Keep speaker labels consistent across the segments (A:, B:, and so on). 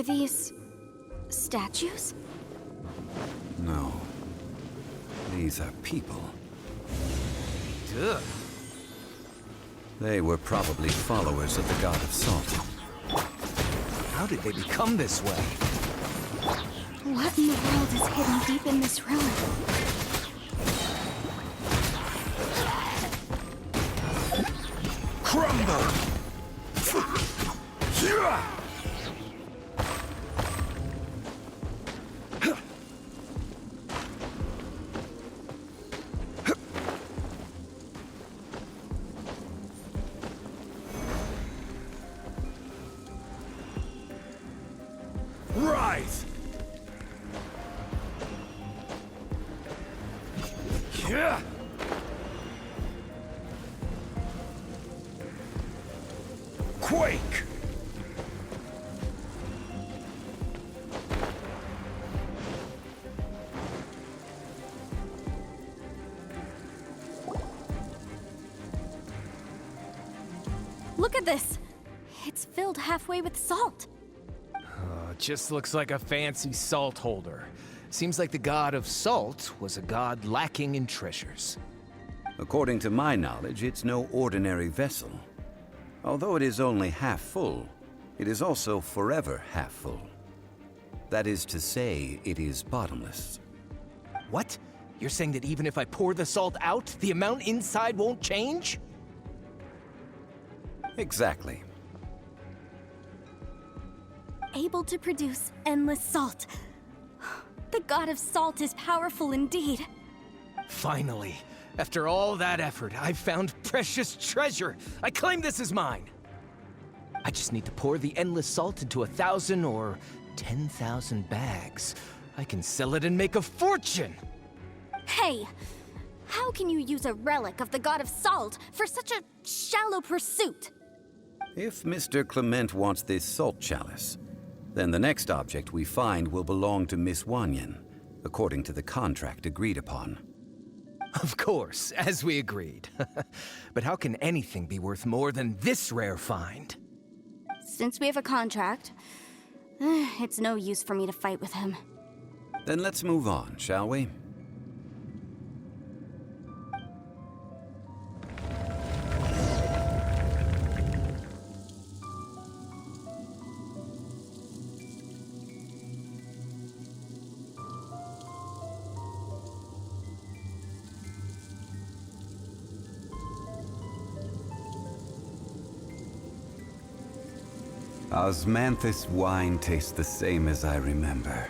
A: Are these statues?
B: No. These are people.
C: Ugh.
B: They were probably followers of the god of salt.
C: How did they become this way?
A: What in the world is hidden deep in this ruin?
C: Crumble! Rise! Yeah! Quake!
A: Look at this! It's filled halfway with salt.
C: Just looks like a fancy salt holder. Seems like the god of salt was a god lacking in treasures.
B: According to my knowledge, it's no ordinary vessel. Although it is only half full, it is also forever half full. That is to say, it is bottomless.
C: What? You're saying that even if I pour the salt out, the amount inside won't change?
B: Exactly.
A: Able to produce endless salt. The god of salt is powerful indeed.
C: Finally, after all that effort, I've found precious treasure. I claim this as mine. I just need to pour the endless salt into 1,000 or 10,000 bags. I can sell it and make a fortune.
A: Hey, how can you use a relic of the god of salt for such a shallow pursuit?
B: If Mr. Clement wants this salt chalice, then the next object we find will belong to Miss Wanyan, according to the contract agreed upon.
C: Of course, as we agreed. But how can anything be worth more than this rare find?
A: Since we have a contract, it's no use for me to fight with him.
B: Then let's move on, shall we? Osmanthus wine tastes the same as I remember.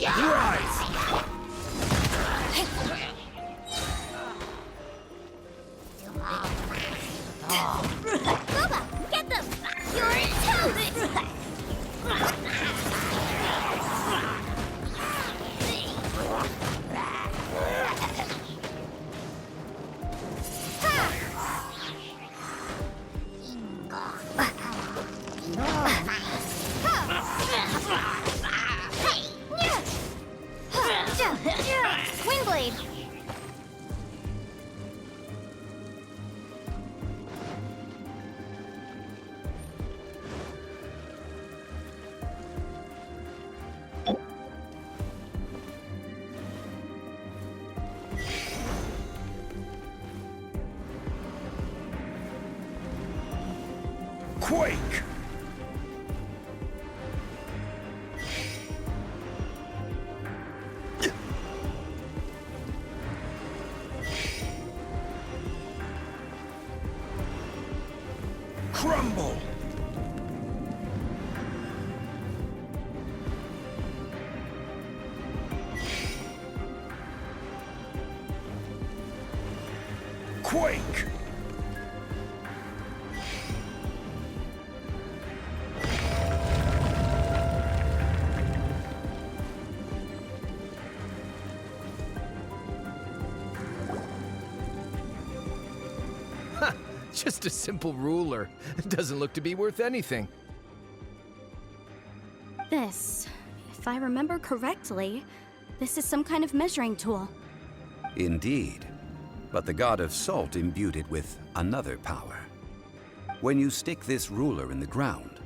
C: Rise!
A: Boba, get them! You're toast! Windblade!
C: Quake! Crumble! Quake! Just a simple ruler. It doesn't look to be worth anything.
A: This, if I remember correctly, this is some kind of measuring tool.
B: Indeed. But the god of salt imbued it with another power. When you stick this ruler in the ground,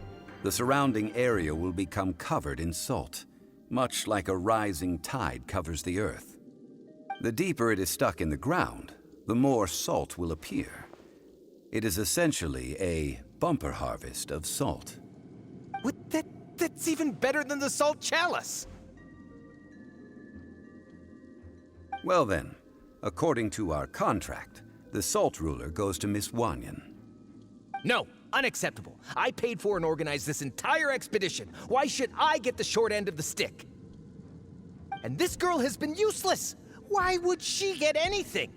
B: the surrounding area will become covered in salt, much like a rising tide covers the earth. The deeper it is stuck in the ground, the more salt will appear. It is essentially a bumper harvest of salt.
C: What? That's even better than the salt chalice!
B: Well then, according to our contract, the salt ruler goes to Miss Wanyan.
C: No, unacceptable. I paid for and organized this entire expedition. Why should I get the short end of the stick? And this girl has been useless. Why would she get anything?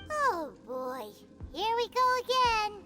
D: Oh boy, here we go again.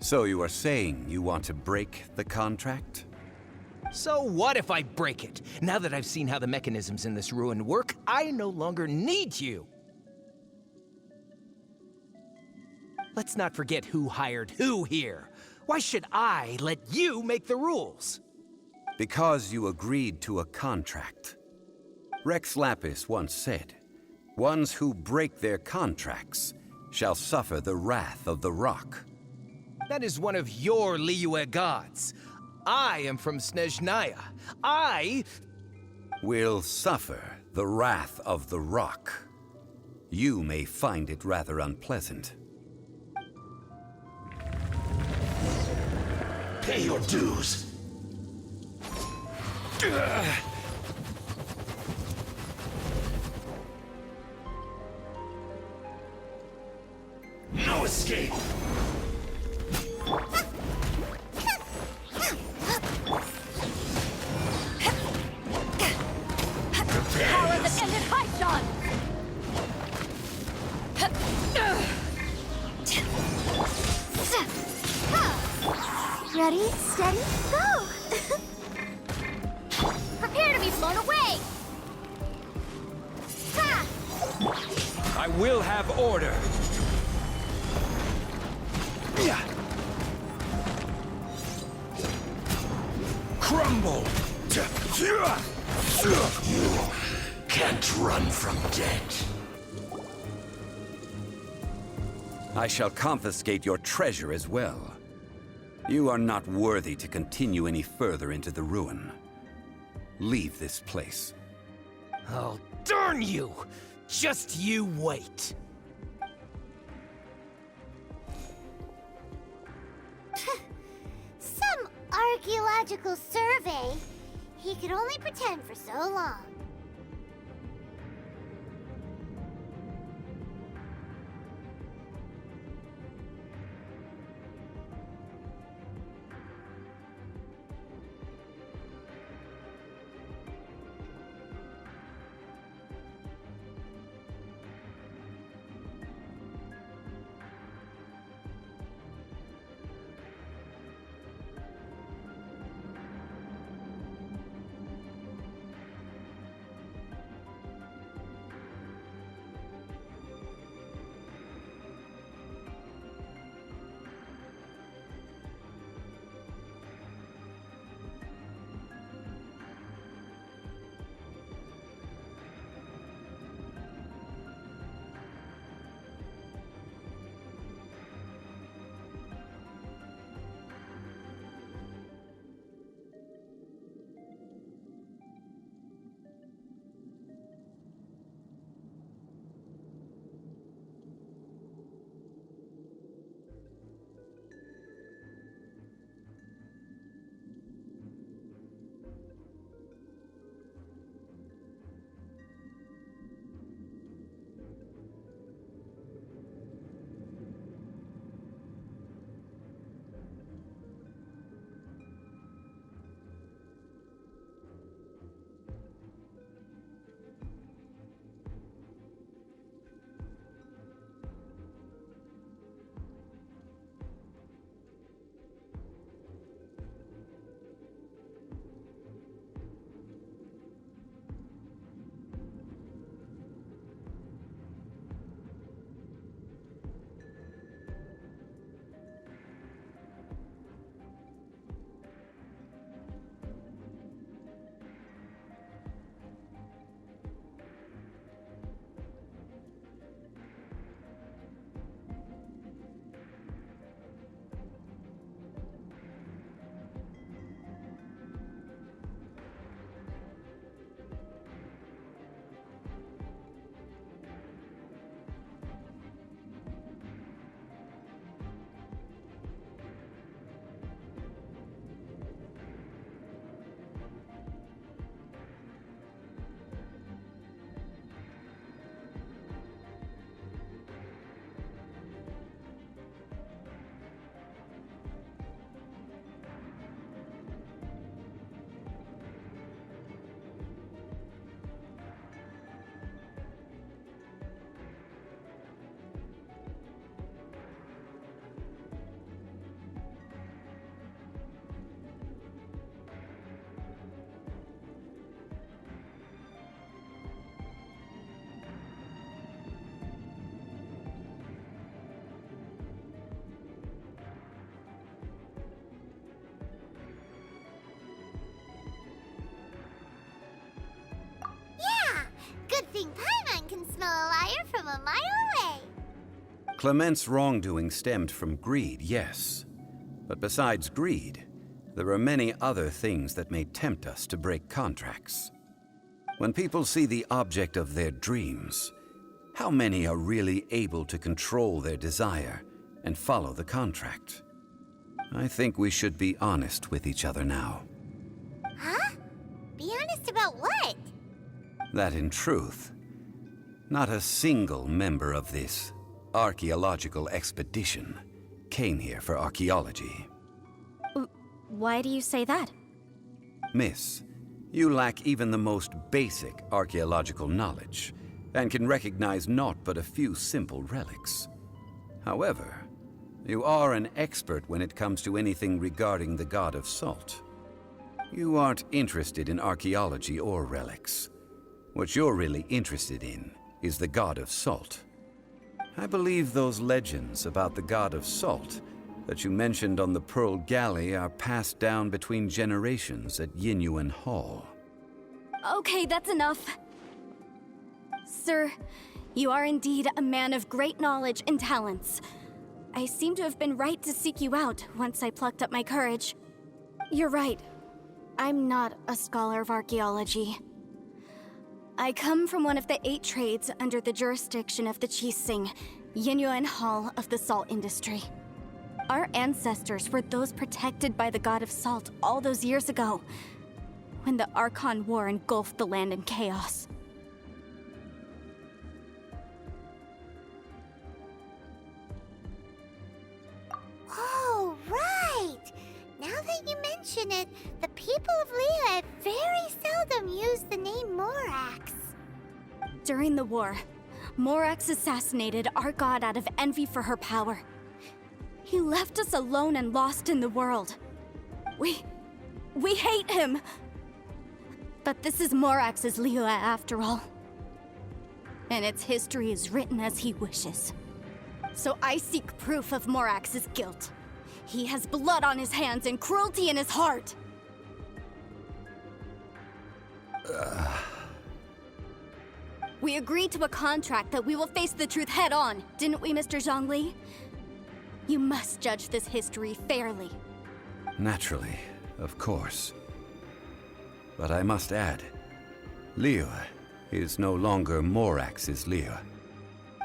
B: So you are saying you want to break the contract?
C: So what if I break it? Now that I've seen how the mechanisms in this ruin work, I no longer need you! Let's not forget who hired who here. Why should I let you make the rules?
B: Because you agreed to a contract. Rex Lapis once said, "Ones who break their contracts shall suffer the wrath of the rock."
C: That is one of your Liyue gods. I am from Snezhnaya. I
B: Will suffer the wrath of the rock. You may find it rather unpleasant.
E: Pay your dues. No escape.
A: Power that ended Haishan!
D: Ready, steady, go!
A: Prepare to be blown away!
D: Ha!
C: I will have order.
E: Crumble. You can't run from death.
B: I shall confiscate your treasure as well. You are not worthy to continue any further into the ruin. Leave this place.
C: Oh, darn you! Just you wait.
D: Some archaeological survey. He could only pretend for so long. a mile away.
B: Clement's wrongdoing stemmed from greed, yes. But besides greed, there are many other things that may tempt us to break contracts. When people see the object of their dreams, how many are really able to control their desire and follow the contract? I think we should be honest with each other now.
D: Huh? Be honest about what?
B: That in truth, not a single member of this archaeological expedition came here for archaeology.
A: Why do you say that?
B: Miss, you lack even the most basic archaeological knowledge, and can recognize naught but a few simple relics. However, you are an expert when it comes to anything regarding the god of salt. You aren't interested in archaeology or relics. What you're really interested in is the god of salt. I believe those legends about the god of salt that you mentioned on the Pearl Galley are passed down between generations at Yinyuan Hall.
A: Okay, that's enough. Sir, you are indeed a man of great knowledge and talents. I seem to have been right to seek you out once I plucked up my courage. You're right. I'm not a scholar of archaeology. I come from one of the 8 trades under the jurisdiction of the Qixing, Yinyuan Hall of the salt industry. Our ancestors were those protected by the god of salt all those years ago, when the Archon War engulfed the land in chaos.
D: Oh, right! Now that you mention it, the people of Leah very seldom use the name Morax.
A: During the war, Morax assassinated our god out of envy for her power. He left us alone and lost in the world. We hate him! But this is Morax's Leah after all. And its history is written as he wishes. So I seek proof of Morax's guilt. He has blood on his hands and cruelty in his heart. We agreed to a contract that we will face the truth head on, didn't we, Mr. Zhongli? You must judge this history fairly.
B: Naturally, of course. But I must add, Leah is no longer Morax's Leah.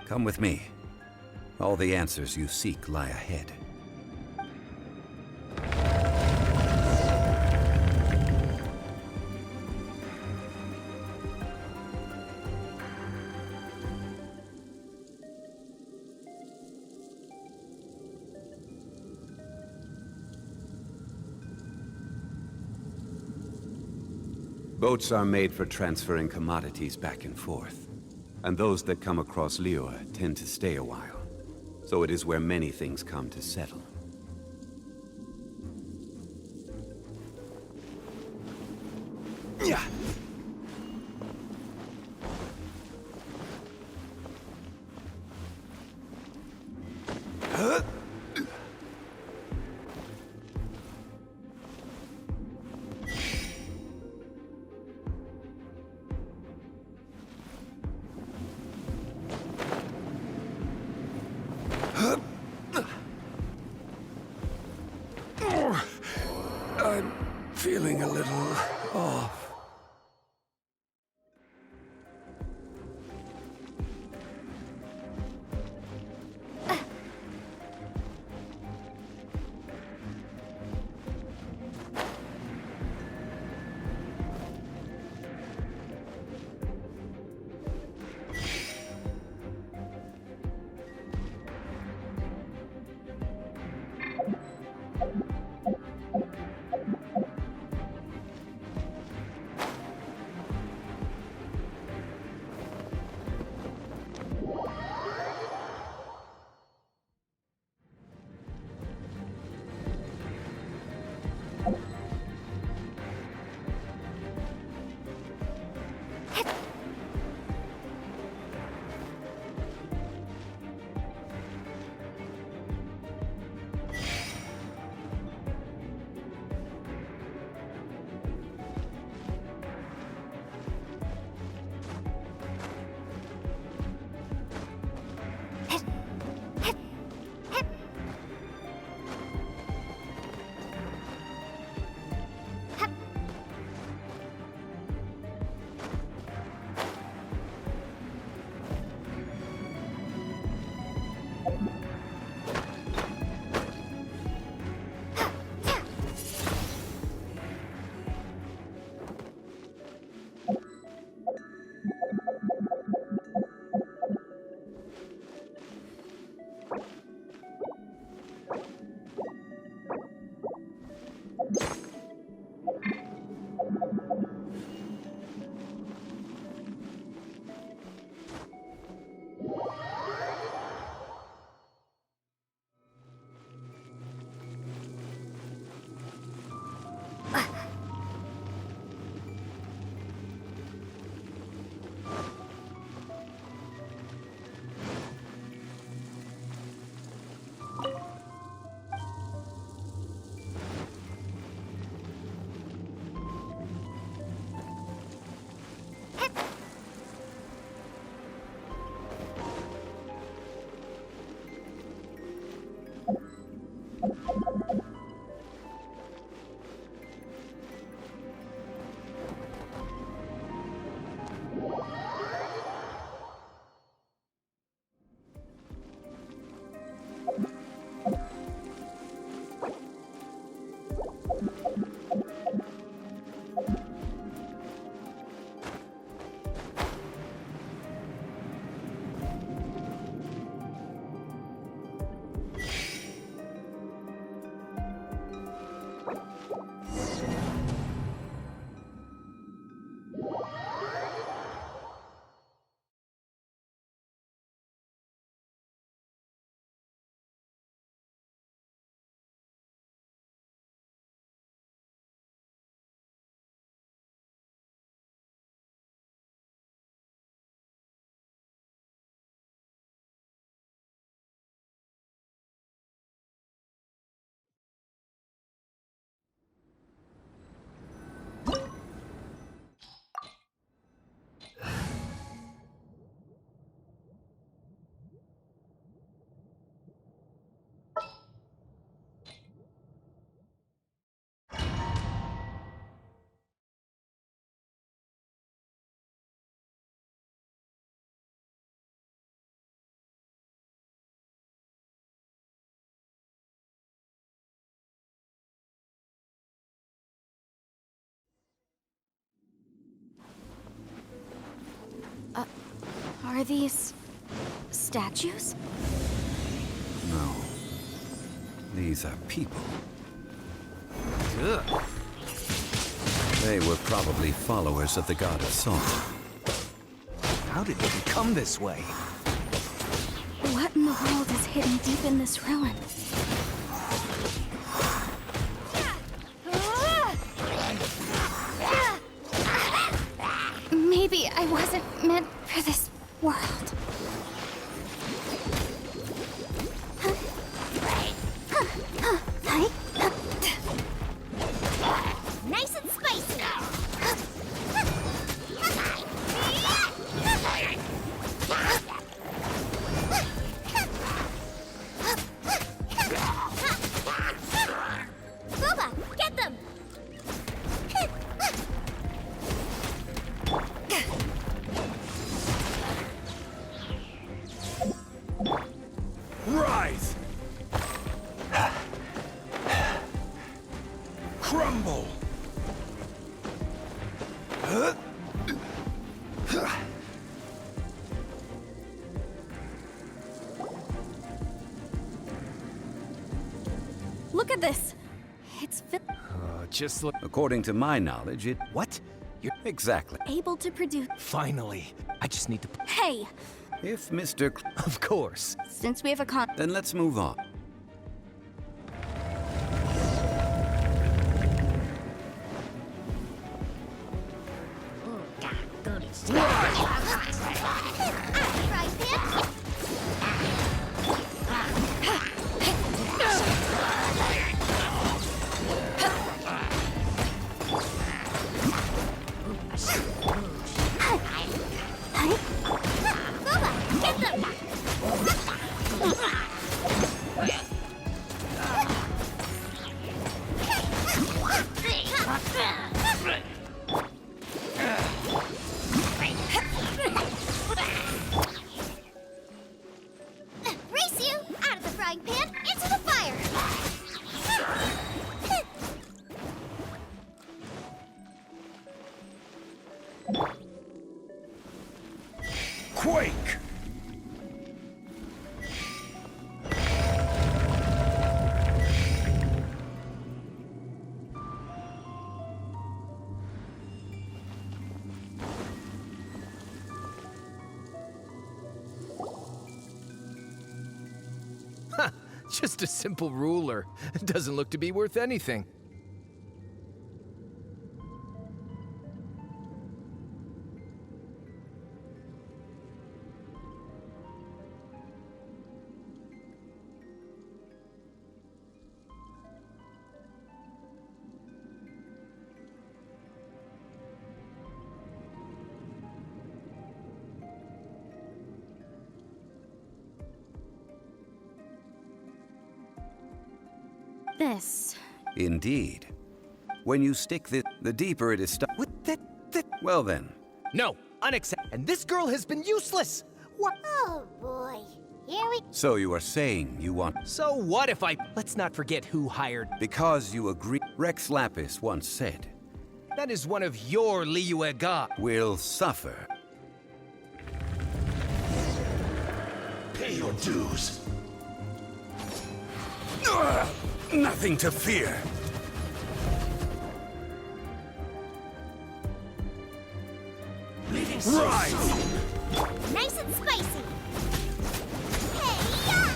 B: Come with me. All the answers you seek lie ahead. Boats are made for transferring commodities back and forth. And those that come across Liyue tend to stay a while. So it is where many things come to settle. Yeah.
A: Are these statues?
B: No. These are people.
C: Ugh.
B: They were probably followers of the god of salt.
C: How did they become this way?
A: What in the world is hidden deep in this ruin? Maybe I wasn't meant for this world.
D: Nice and spicy. Booba, get them!
E: Rise! Crumble!
A: Look at this. It's
C: Just look.
B: According to my knowledge, it...
C: What? You're
B: Exactly.
A: able to produce.
C: finally. I just need to.
A: Hey,
B: If Mr.
C: Of course.
A: since we have a con.
B: Then let's move on.
D: Right there. Booba, get them! Race you out of the frying pan into the fire!
E: Quake!
C: Just a simple ruler. It doesn't look to be worth anything.
A: This.
B: Indeed. When you stick the deeper it is stuck...
C: What? That.
B: Well then,
C: No, unacceptable. And this girl has been useless. What?
D: Oh boy. Here we
B: so you are saying you want...
C: So what if I? Let's not forget who hired.
B: Because you agree... Rex Lapis once said,
C: That is one of your Liyue gods.
B: will suffer.
E: Pay your dues.
B: Nothing to fear.
E: Rise!
D: nice and spicy. Hey,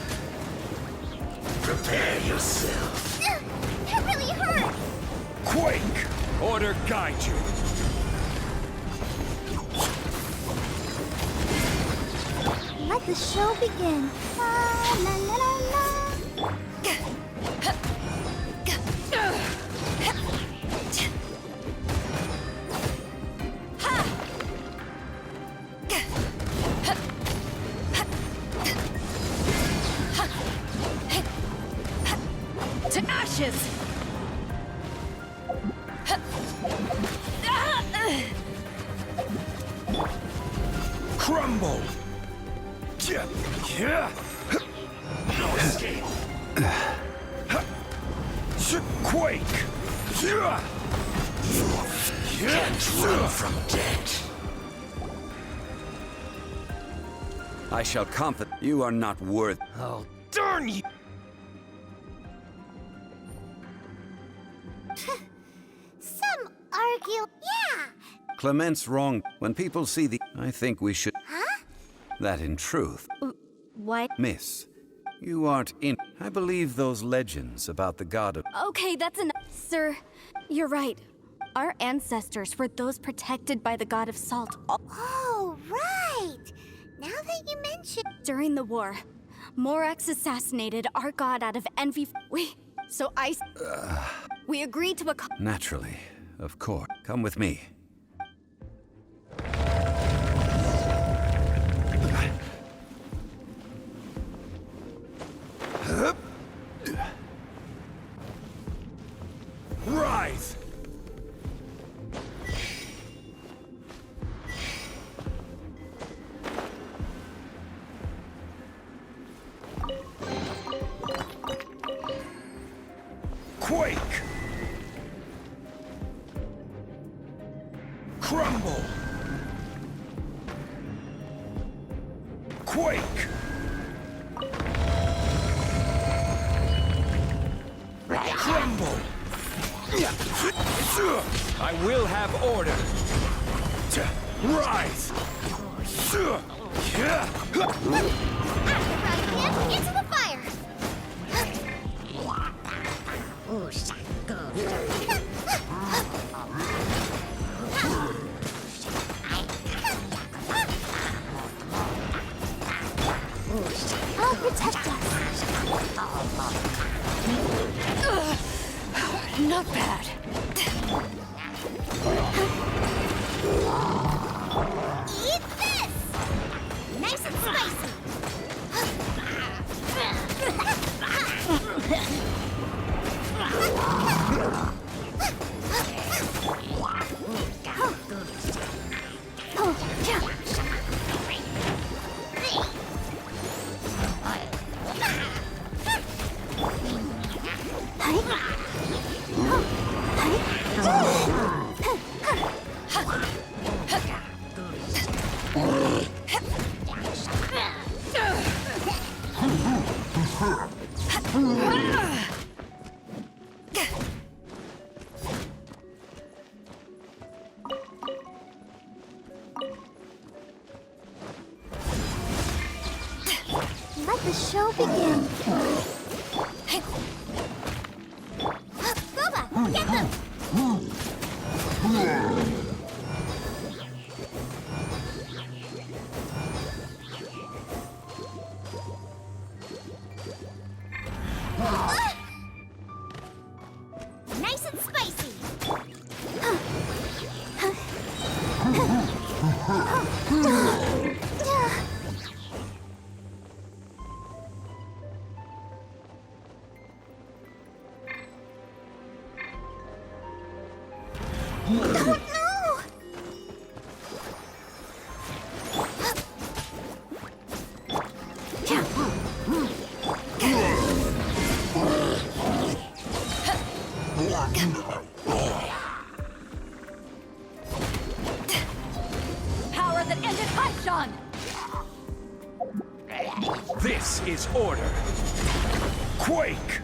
E: Prepare yourself.
D: that really hurt.
E: Quake! Order guide you.
D: Let the show begin. La la la la la.
A: To ashes!
E: Crumble! No escape. Quake! Can't run from death.
B: I shall comfort. You are not worth.
C: Oh, darn you!
D: Some argue. Yeah.
B: Clement's wrong. When people see the... I think we should...
D: Huh?
B: That in truth.
A: What?
B: Miss, you aren't in... I believe those legends about the god of...
A: Okay, that's enough. Sir, you're right. Our ancestors were those protected by the god of salt.
D: Oh, right. Now that you mention...
A: During the war, Morax assassinated our god out of envy. We agreed to a...
B: Naturally, of course. Come with me.
E: Rise! Quake! Crumble! Quake! Crumble!
C: I will have order.
E: Rise!
D: Into the fire! I'll protect us.
A: Not bad.
D: Eat this! Nice and spicy. Let the show begin. Boba, get them! Nice and spicy. Oh no!
A: Power that ended Haishan!
E: This is order. Quake!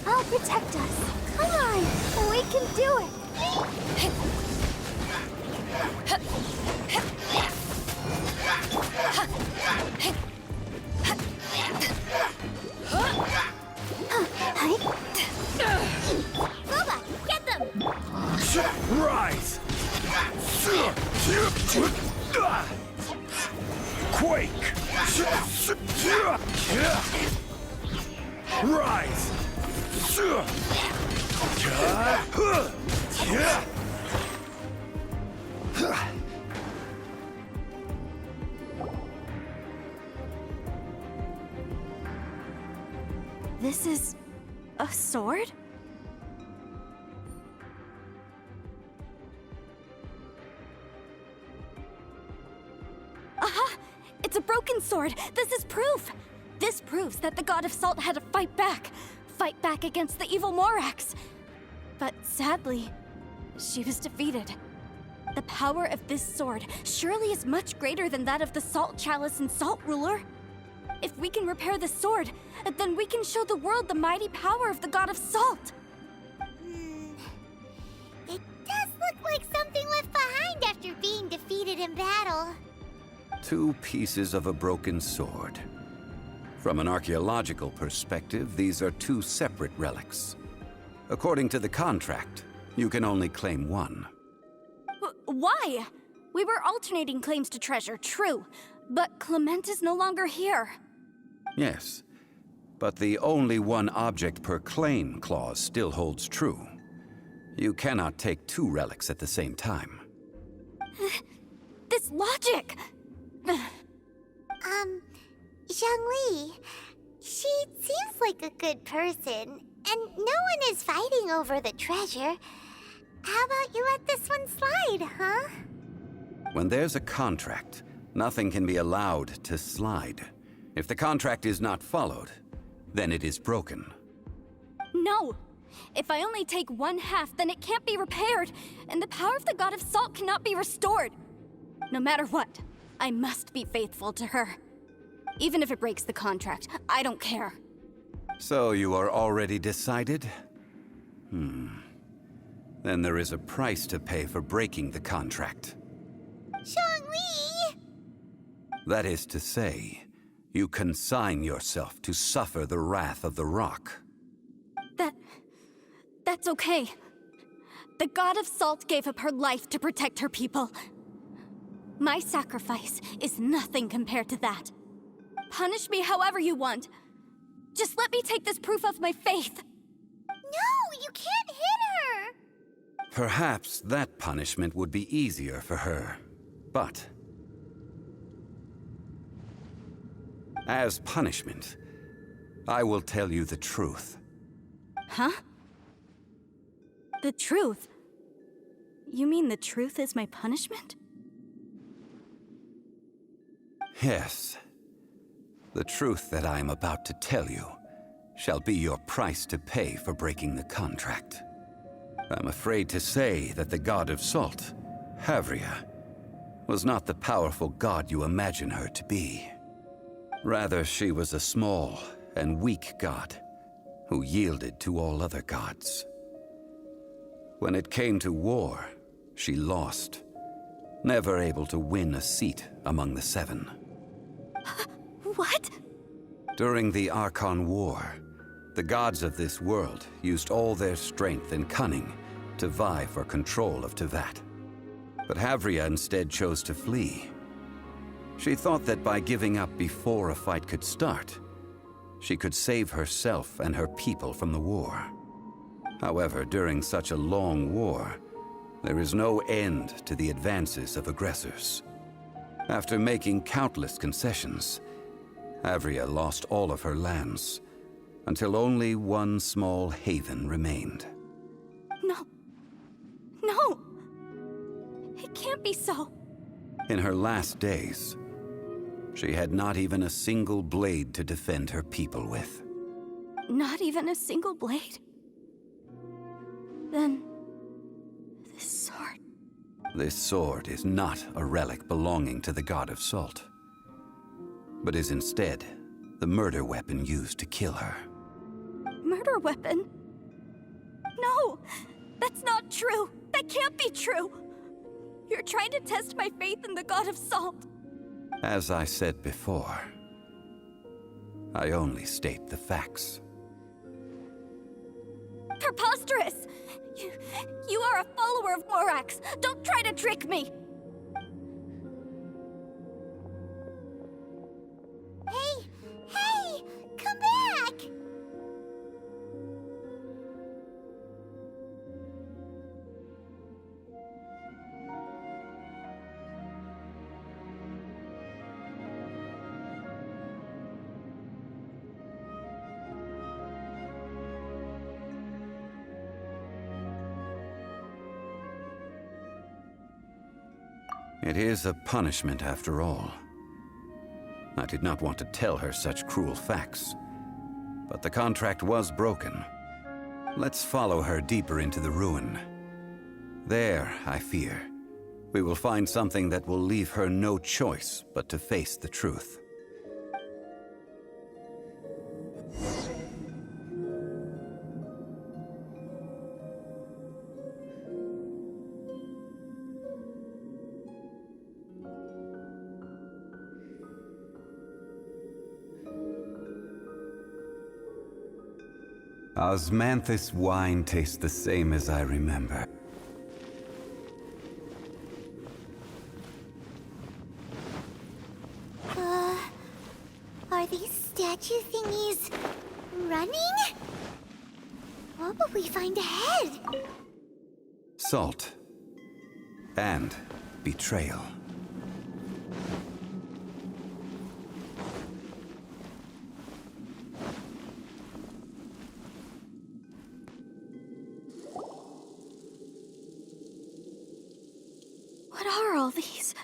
D: I'll protect us. Come on, we can do it. Boba, get them!
E: Rise! Quake! Rise!
A: This is a sword? Aha! It's a broken sword! This is proof! This proves that the god of salt had to fight back against the evil Morax. But sadly, she was defeated. The power of this sword surely is much greater than that of the Salt Chalice and Salt Ruler. If we can repair the sword, then we can show the world the mighty power of the God of Salt.
D: It does look like something left behind after being defeated in battle.
B: 2 pieces of a broken sword. From an archaeological perspective, these are 2 separate relics. According to the contract, you can only claim one.
A: Why? We were alternating claims to treasure, true. But Clement is no longer here.
B: Yes, but the only one object per claim clause still holds true. You cannot take 2 relics at the same time.
A: This logic!
D: Zhongli, she seems like a good person, and no one is fighting over the treasure. How about you let this one slide, huh?
B: When there's a contract, nothing can be allowed to slide. If the contract is not followed, then it is broken.
A: No! If I only take 1/2, then it can't be repaired, and the power of the God of Salt cannot be restored. No matter what, I must be faithful to her. Even if it breaks the contract, I don't care.
B: So you are already decided? Then there is a price to pay for breaking the contract.
D: Zhongli!
B: That is to say, you consign yourself to suffer the wrath of the rock.
A: That's okay. The God of Salt gave up her life to protect her people. My sacrifice is nothing compared to that. Punish me however you want. Just let me take this proof of my faith.
D: No, you can't hit her!
B: Perhaps that punishment would be easier for her, but as punishment, I will tell you the truth.
A: Huh? The truth? You mean the truth is my punishment?
B: Yes. The truth that I am about to tell you shall be your price to pay for breaking the contract. I'm afraid to say that the God of Salt, Havria, was not the powerful god you imagine her to be. Rather, she was a small and weak god who yielded to all other gods. When it came to war, she lost, never able to win a seat among the 7.
A: What?
B: During the Archon War, the gods of this world used all their strength and cunning to vie for control of Tevat. But Havria instead chose to flee. She thought that by giving up before a fight could start, she could save herself and her people from the war. However, during such a long war, there is no end to the advances of aggressors. After making countless concessions, Havria lost all of her lands, until only one small haven remained.
A: No. No! It can't be so.
B: In her last days, she had not even a single blade to defend her people with.
A: Not even a single blade? Then... this sword...
B: This sword is not a relic belonging to the God of Salt, but is instead the murder weapon used to kill her.
A: Murder weapon? No! That's not true! That can't be true! You're trying to test my faith in the God of Salt.
B: As I said before, I only state the facts.
A: Preposterous! You are a follower of Morax! Don't try to trick me!
D: Hey! Come back!
B: It is a punishment after all. I did not want to tell her such cruel facts, but the contract was broken. Let's follow her deeper into the ruin. There, I fear, we will find something that will leave her no choice but to face the truth. Osmanthus wine tastes the same as I remember.
D: Are these statue thingies running? What will we find ahead?
B: Salt. And betrayal.
A: What are all these?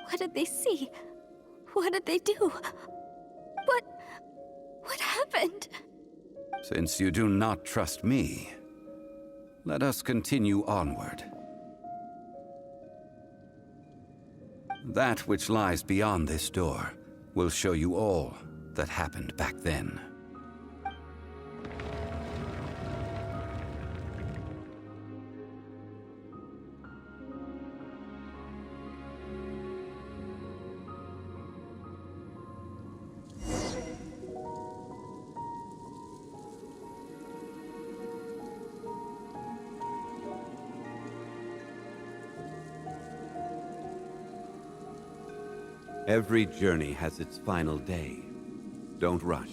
A: What did they see? What did they do? What happened?
B: Since you do not trust me, let us continue onward. That which lies beyond this door will show you all that happened back then. Every journey has its final day. Don't rush.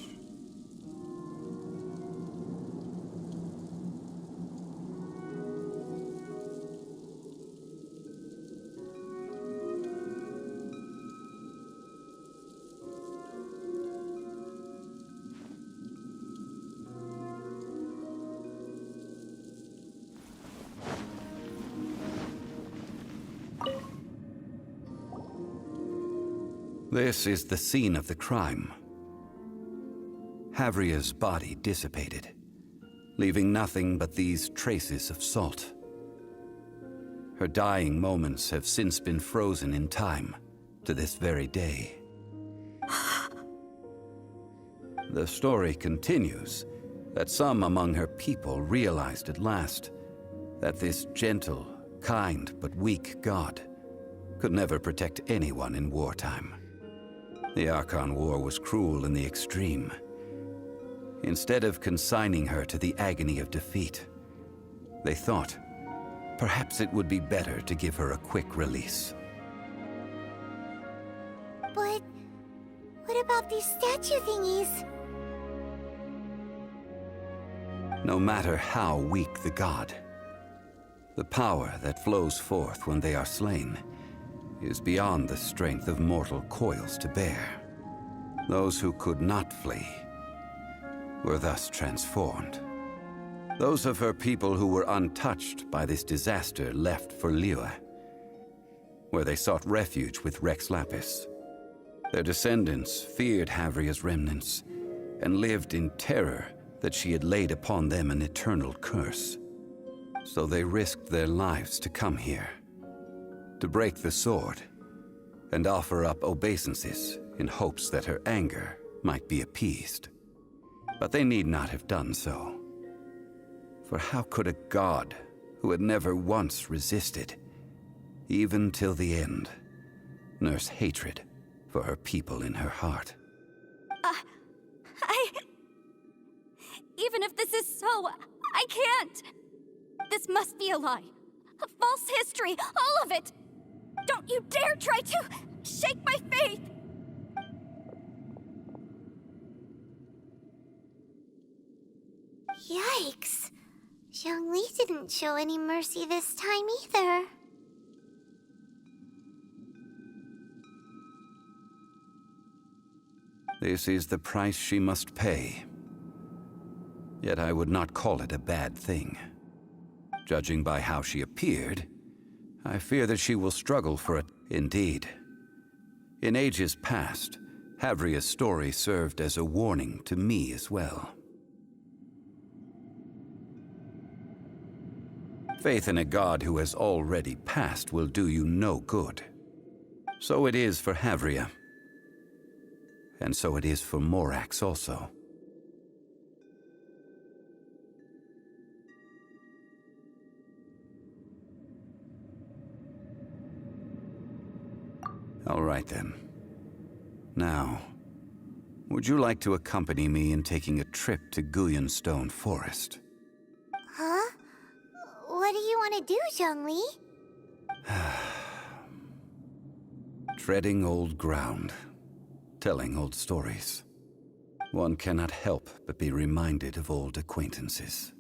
B: This is the scene of the crime. Havria's body dissipated, leaving nothing but these traces of salt. Her dying moments have since been frozen in time to this very day. The story continues that some among her people realized at last that this gentle, kind, but weak god could never protect anyone in wartime. The Archon War was cruel in the extreme. Instead of consigning her to the agony of defeat, they thought perhaps it would be better to give her a quick release.
D: But what about these statue thingies?
B: No matter how weak the god, the power that flows forth when they are slain is beyond the strength of mortal coils to bear. Those who could not flee were thus transformed. Those of her people who were untouched by this disaster left for Liyue, where they sought refuge with Rex Lapis. Their descendants feared Havria's remnants and lived in terror that she had laid upon them an eternal curse. So they risked their lives to come here, to break the sword, and offer up obeisances in hopes that her anger might be appeased. But they need not have done so. For how could a god who had never once resisted, even till the end, nurse hatred for her people in her heart?
A: Even if this is so, I can't! This must be a lie. A false history, all of it! Don't you dare try to shake my faith!
D: Yikes. Zhongli didn't show any mercy this time either.
B: This is the price she must pay. Yet I would not call it a bad thing. Judging by how she appeared, I fear that she will struggle for it. Indeed. In ages past, Havria's story served as a warning to me as well. Faith in a god who has already passed will do you no good. So it is for Havria. And so it is for Morax also. All right then. Now, would you like to accompany me in taking a trip to Guyonstone Forest?
D: Huh? What do you want to do, Zhongli?
B: Treading old ground, telling old stories. One cannot help but be reminded of old acquaintances.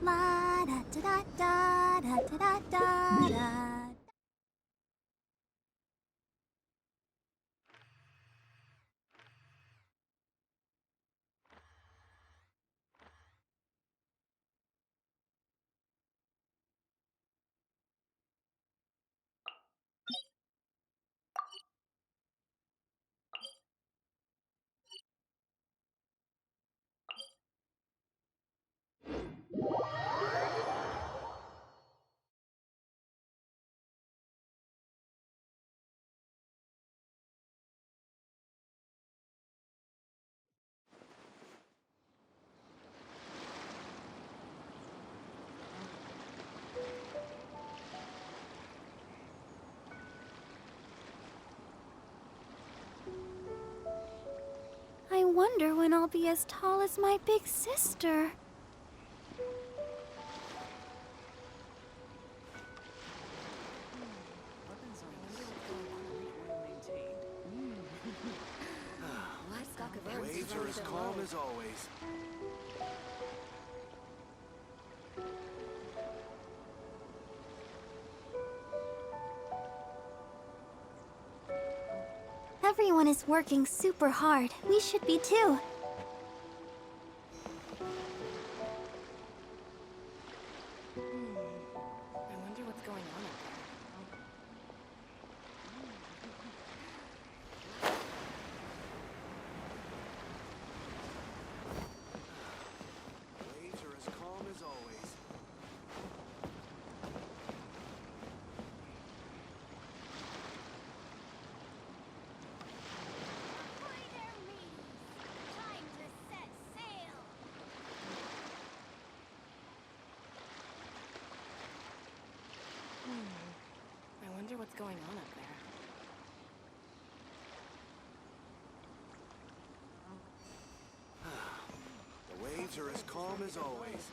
D: La da da da da da da da da.
A: I wonder when I'll be as tall as my big sister.
F: Waves are as calm as always.
A: Everyone is working super hard. We should be too.
G: I wonder what's going on up
F: Waves are as calm as always.
G: I wonder what's going on up there.
F: The waves are as calm as always.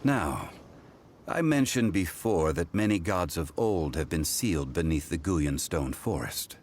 B: Now, I mentioned before that many gods of old have been sealed beneath the Guyan stone forest.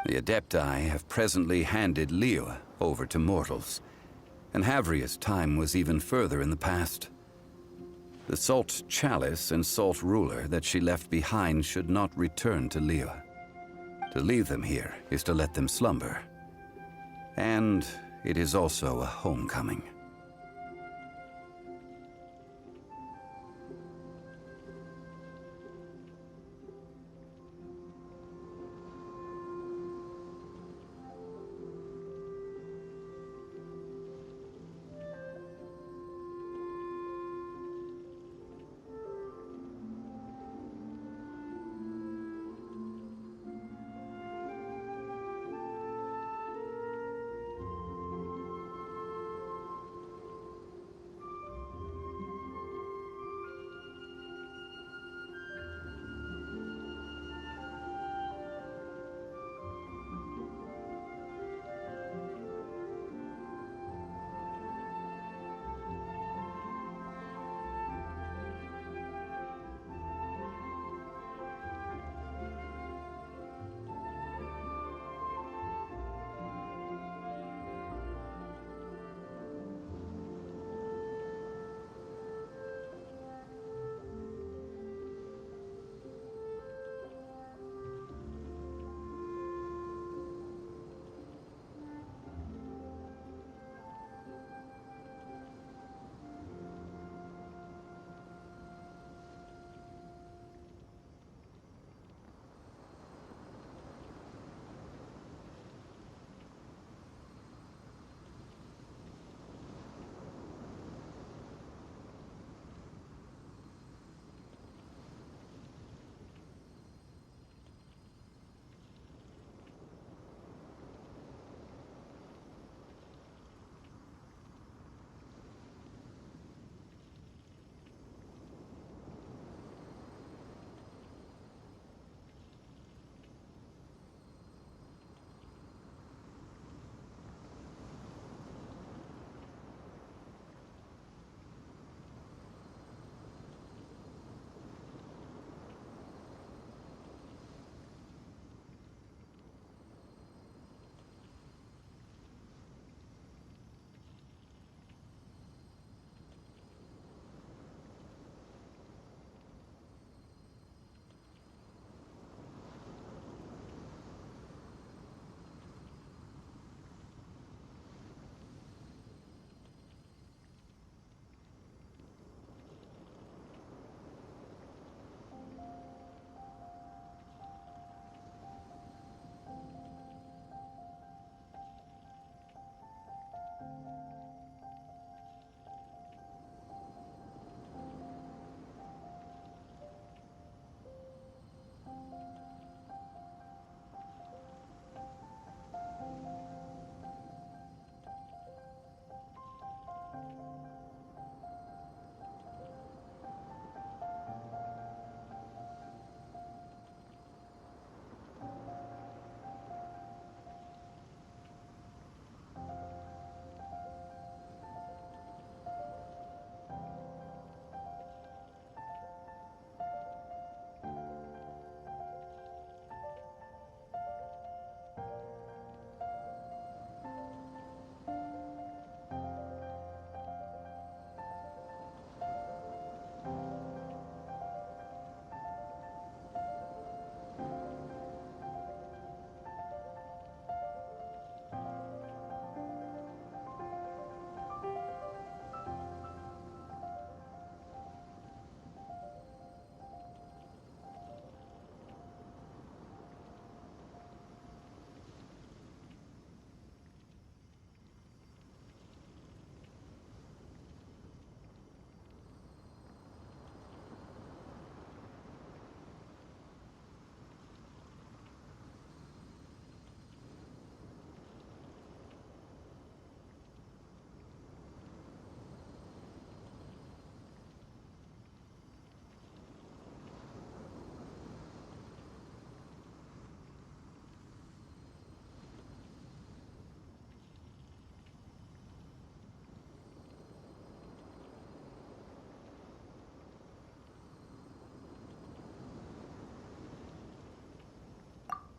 B: The Adepti have presently handed Liyue over to mortals, and Havria's time was even further in the past. The Salt Chalice and Salt Ruler that she left behind should not return to Liyue. To leave them here is to let them slumber. And it is also a homecoming.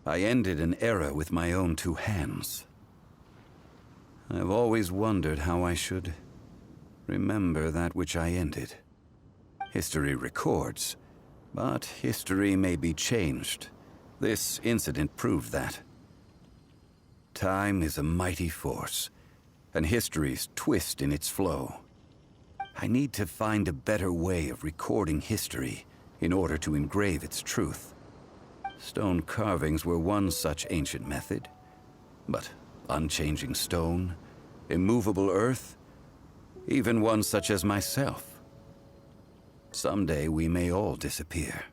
B: I ended an era with my own two hands. I've always wondered how I should remember that which I ended. History records, but history may be changed. This incident proved that. Time is a mighty force, and history's twist in its flow. I need to find a better way of recording history in order to engrave its truth. Stone carvings were one such ancient method, but unchanging stone, immovable earth, even one such as myself. Someday we may all disappear.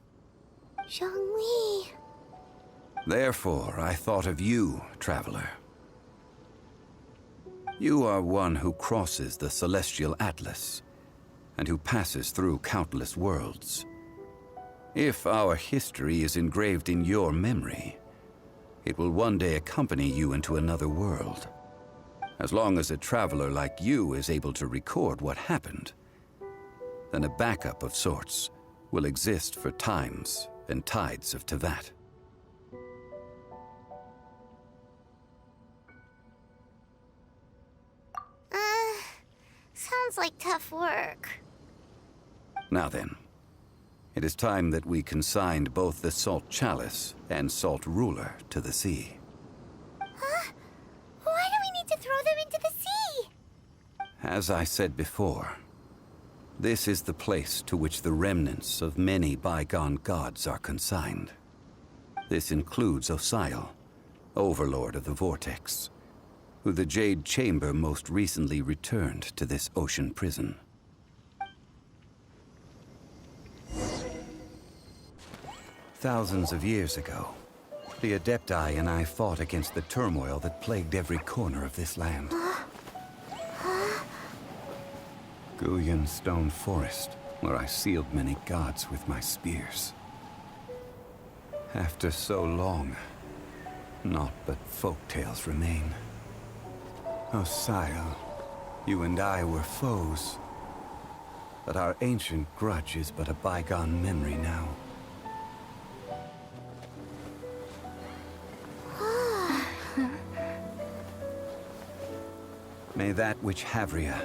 D: Zhongli.
B: Therefore, I thought of you, traveler. You are one who crosses the celestial atlas, and who passes through countless worlds. If our history is engraved in your memory, it will one day accompany you into another world. As long as a traveler like you is able to record what happened, then a backup of sorts will exist for times and tides of Teyvat.
D: Sounds like tough work.
B: Now then, it is time that we consigned both the Salt Chalice and Salt Ruler to the sea.
D: Huh? Why do we need to throw them into the sea?
B: As I said before, this is the place to which the remnants of many bygone gods are consigned. This includes Osial, Overlord of the Vortex, who the Jade Chamber most recently returned to this ocean prison. Thousands of years ago, the Adepti and I fought against the turmoil that plagued every corner of this land. Guyan Stone Forest, where I sealed many gods with my spears. After so long, naught but folk tales remain. Osial, you and I were foes, but our ancient grudge is but a bygone memory now. May that which Havria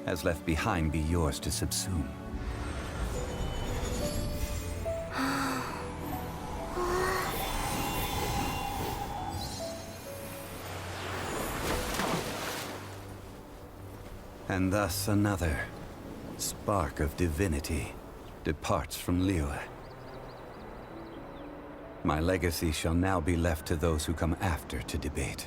B: has left behind be yours to subsume. And thus another spark of divinity departs from Liyue. My legacy shall now be left to those who come after to debate.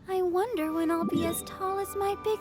A: I wonder when I'll be as tall as my big